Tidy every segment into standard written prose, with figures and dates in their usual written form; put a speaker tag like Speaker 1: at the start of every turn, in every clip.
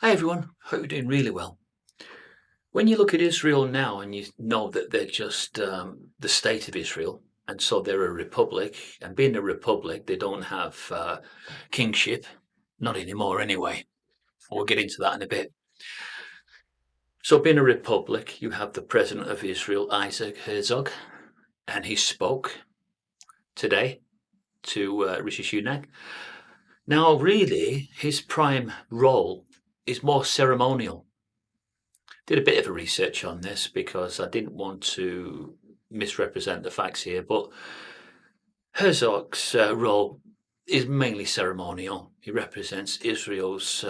Speaker 1: Hi everyone, hope you're doing really well. When you look at Israel now and you know that they're just the state of Israel, and so they're a republic, and being a republic, they don't have kingship, not anymore anyway. We'll get into that in a bit. So, being a republic, you have the president of Israel, Isaac Herzog, and he spoke today to Rishi Sunak. Now, really, his prime role is more ceremonial. Did a bit of a research on this because I didn't want to misrepresent the facts here, but Herzog's role is mainly ceremonial. He represents Israel's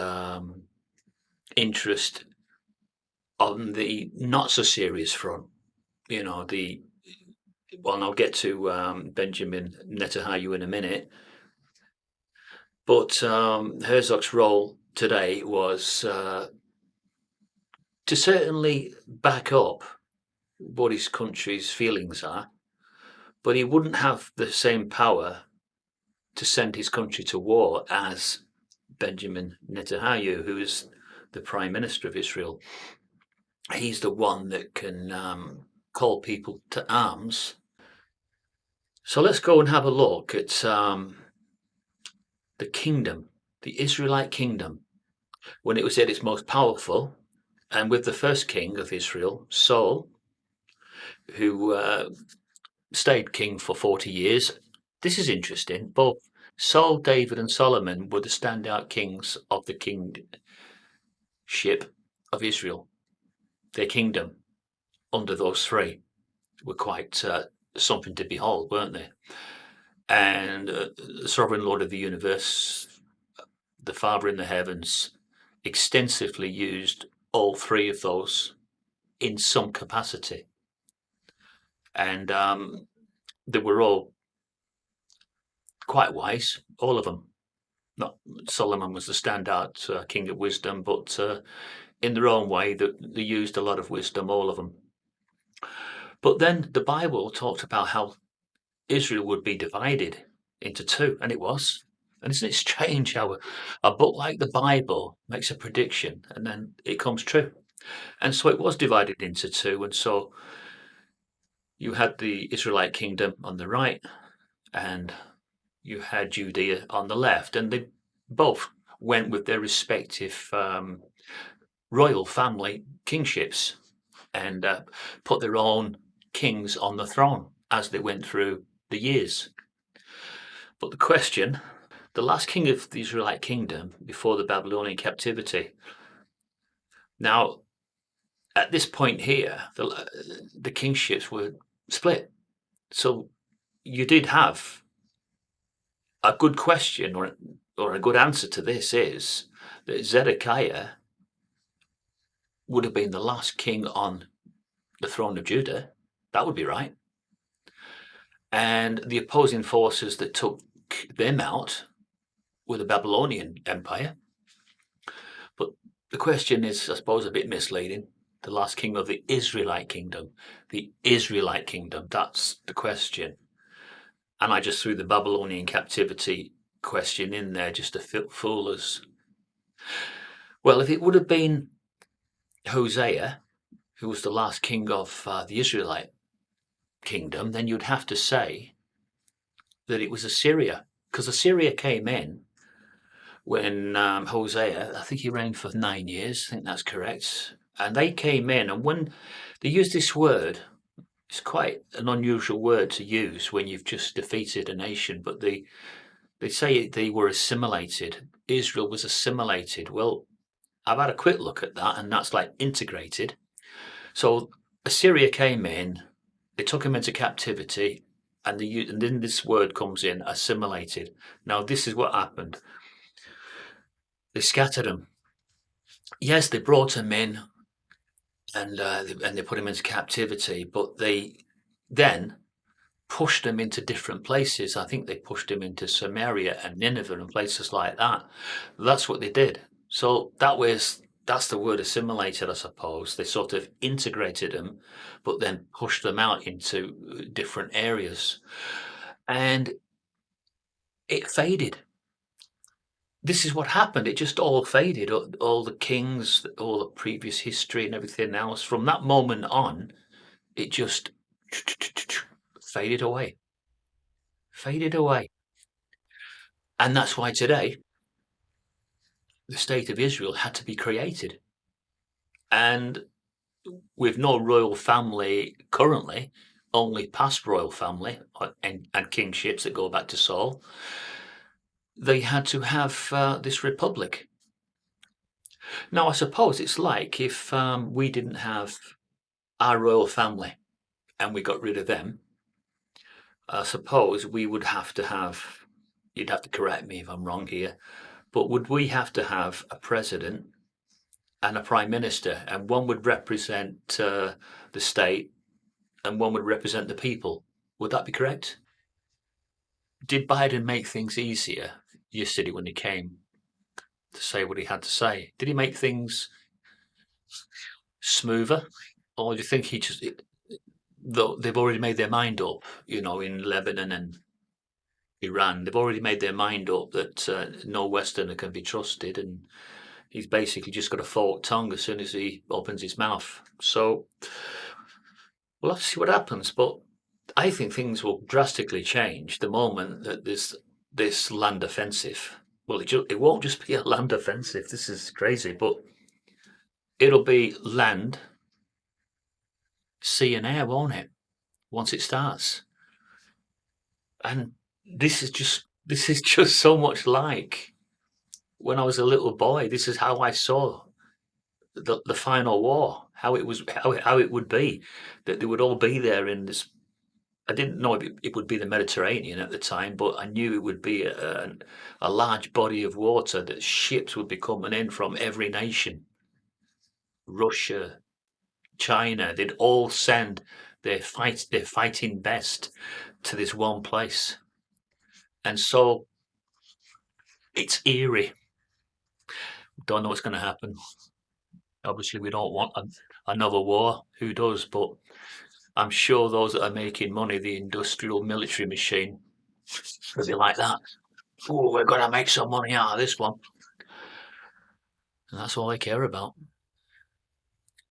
Speaker 1: interest on the not so serious front. You know, and I'll get to Benjamin Netanyahu in a minute, but Herzog's role today was to certainly back up what his country's feelings are, but he wouldn't have the same power to send his country to war as Benjamin Netanyahu, who is the Prime Minister of Israel. He's the one that can call people to arms. So let's go and have a look at the kingdom, the Israelite kingdom, when it was at its most powerful, and with the first king of Israel, Saul, who stayed king for 40 years. This is interesting. Both Saul, David, and Solomon were the standout kings of the kingship of Israel. Their kingdom under those three were quite something to behold, weren't they? And the sovereign Lord of the universe, the Father in the heavens, extensively used all three of those in some capacity. And they were all quite wise, all of them. Not Solomon was the standout king of wisdom, but in their own way, they used a lot of wisdom, all of them. But then the Bible talked about how Israel would be divided into two, and it was. And isn't it strange how a book like the Bible makes a prediction and then it comes true? And so it was divided into two, and so you had the Israelite kingdom on the right, and you had Judea on the left, and they both went with their respective royal family kingships and put their own kings on the throne as they went through the years. But the question, the last king of the Israelite kingdom before the Babylonian captivity. Now, at this point here, the kingships were split. So you did have a good question or a good answer to this is that Zedekiah would have been the last king on the throne of Judah. That would be right. And the opposing forces that took them out were the Babylonian Empire. But the question is, I suppose, a bit misleading. The last king of the Israelite kingdom. The Israelite kingdom, that's the question. And I just threw the Babylonian captivity question in there just to fool us. Well, if it would have been Hosea, who was the last king of the Israelite kingdom, then you'd have to say that it was Assyria, because Assyria came in when Hosea, I think he reigned for 9 years, I think that's correct, and they came in, and when they used this word, it's quite an unusual word to use when you've just defeated a nation, but they say they were assimilated. Israel was assimilated. Well, I've had a quick look at that, and that's like integrated. So Assyria came in, they took them into captivity, and then this word comes in, assimilated. Now, this is what happened. They scattered them. Yes, they brought them in, and they put them into captivity, but they then pushed them into different places. I think they pushed them into Samaria and Nineveh and places like that. That's what they did. So that's the word assimilated, I suppose. They sort of integrated them, but then pushed them out into different areas. And it faded. this is what happened. It just all faded. All the kings, all the previous history and everything else. From that moment on, it just faded away. Faded away. And that's why today the state of Israel had to be created. And with no royal family currently, only past royal family and kingships that go back to Saul, they had to have this republic. Now, I suppose it's like if we didn't have our royal family and we got rid of them, I suppose we would have to have, you'd have to correct me if I'm wrong here, but would we have to have a president and a prime minister, and one would represent the state and one would represent the people? Would that be correct? Did Biden make things easier yesterday when he came to say what he had to say? Did he make things smoother? Or do you think he just, though they've already made their mind up, in Lebanon and Iran, they've already made their mind up that no Westerner can be trusted, and he's basically just got a forked tongue as soon as he opens his mouth. So we'll have to see what happens, but I think things will drastically change the moment that this land offensive. Well, it won't just be a land offensive. This is crazy, but it'll be land, sea, and air, won't it? Once it starts, and this is just so much like when I was a little boy. This is how I saw the final war. How it would be, that they would all be there in this. I didn't know it would be the Mediterranean at the time, but I knew it would be a large body of water that ships would be coming in from every nation. Russia, China, they'd all send their fighting best to this one place. And so it's eerie. Don't know what's going to happen. Obviously, we don't want another war. Who does? But I'm sure those that are making money, the industrial military machine, will be like that. Oh, we're going to make some money out of this one. And that's all I care about.